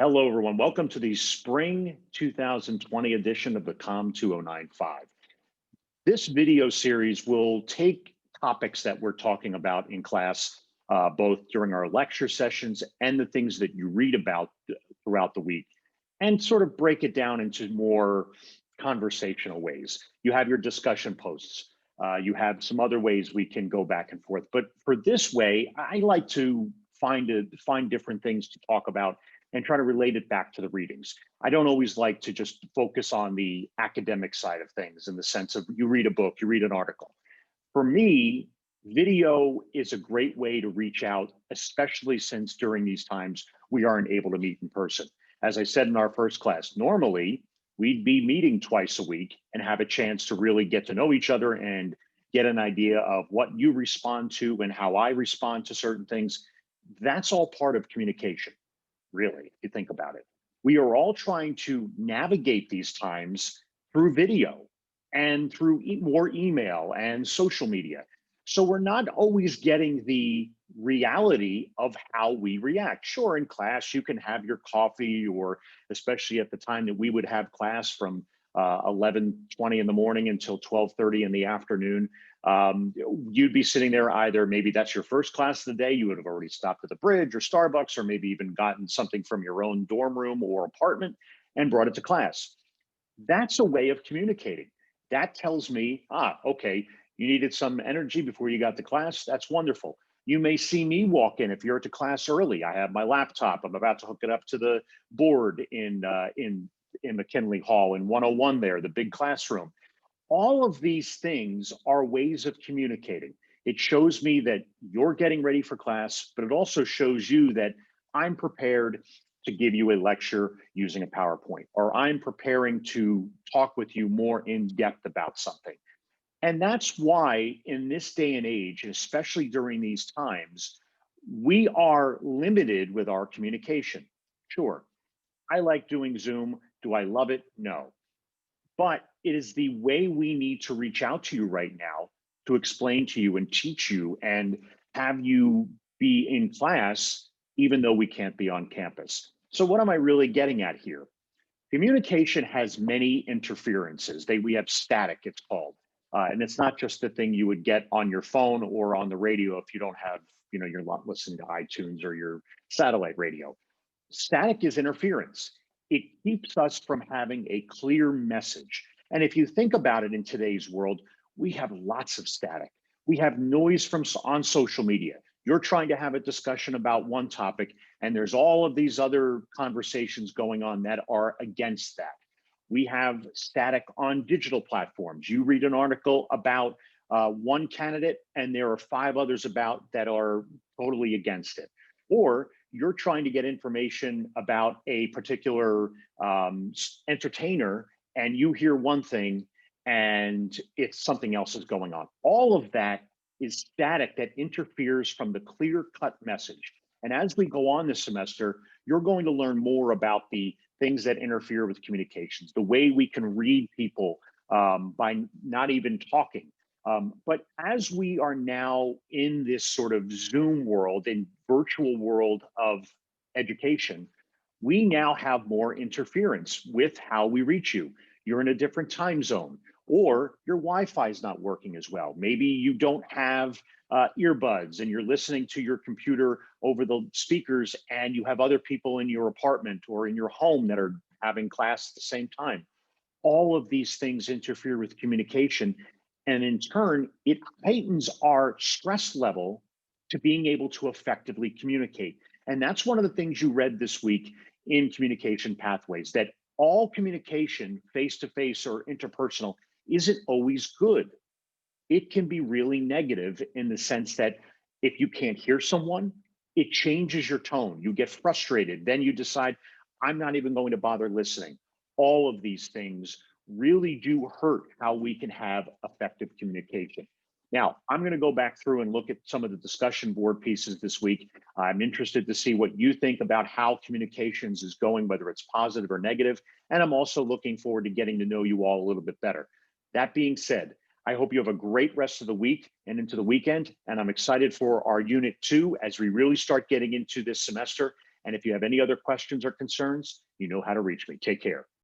Hello, everyone. Welcome to the spring 2020 edition of the COMM 2095. This video series will take topics that we're talking about in class, both during our lecture sessions and the things that you read about throughout the week, and sort of break it down into more conversational ways. You have your discussion posts. You have some other ways we can go back and forth. But for this way, I like to find different things to talk about and try to relate it back to the readings. I don't always like to just focus on the academic side of things in the sense of you read a book, you read an article. For me, video is a great way to reach out, especially since during these times we aren't able to meet in person. As I said in our first class, normally we'd be meeting twice a week and have a chance to really get to know each other and get an idea of what you respond to and how I respond to certain things. That's all part of communication. Really, if you think about it. We are all trying to navigate these times through video and through more email and social media. So we're not always getting the reality of how we react. Sure, in class, you can have your coffee, or especially at the time that we would have class from 11:20 in the morning until 12:30 in the afternoon. You'd be sitting there, either maybe that's your first class of the day, you would have already stopped at the bridge or Starbucks, or maybe even gotten something from your own dorm room or apartment and brought it to class. That's a way of communicating. That tells me, okay, you needed some energy before you got to class. That's wonderful. You may see me walk in if you're to class early. I have my laptop. I'm about to hook it up to the board in McKinley Hall in 101 there, the big classroom. All of these things are ways of communicating. It shows me that you're getting ready for class, but it also shows you that I'm prepared to give you a lecture using a PowerPoint, or I'm preparing to talk with you more in depth about something. And that's why in this day and age, especially during these times, we are limited with our communication. Sure, I like doing Zoom. Do I love it? No. But it is the way we need to reach out to you right now to explain to you and teach you and have you be in class, even though we can't be on campus. So what am I really getting at here? Communication has many interferences. We have static, it's called. And it's not just the thing you would get on your phone or on the radio if you don't have, you're not listening to iTunes or your satellite radio. Static is interference. It keeps us from having a clear message. And if you think about it in today's world, we have lots of static. We have noise from on social media. You're trying to have a discussion about one topic, and there's all of these other conversations going on that are against that. We have static on digital platforms. You read an article about one candidate, and there are 5 others about that are totally against it. Or you're trying to get information about a particular entertainer, and you hear one thing and it's something else is going on. All of that is static that interferes from the clear-cut message. And as we go on this semester, you're going to learn more about the things that interfere with communications, the way we can read people by not even talking. But as we are now in this sort of Zoom world and virtual world of education, we now have more interference with how we reach you. You're in a different time zone, or your Wi-Fi is not working as well. Maybe you don't have earbuds and you're listening to your computer over the speakers, and you have other people in your apartment or in your home that are having class at the same time. All of these things interfere with communication. And in turn, it heightens our stress level to being able to effectively communicate. And that's one of the things you read this week in Communication Pathways, that all communication, face-to-face or interpersonal, isn't always good. It can be really negative in the sense that if you can't hear someone, it changes your tone. You get frustrated. Then you decide, I'm not even going to bother listening. All of these things really do hurt how we can have effective communication. Now, I'm going to go back through and look at some of the discussion board pieces this week. I'm interested to see what you think about how communications is going, whether it's positive or negative. And I'm also looking forward to getting to know you all a little bit better. That being said, I hope you have a great rest of the week and into the weekend. And I'm excited for our Unit 2 as we really start getting into this semester And if you have any other questions or concerns, you know how to reach me. Take care.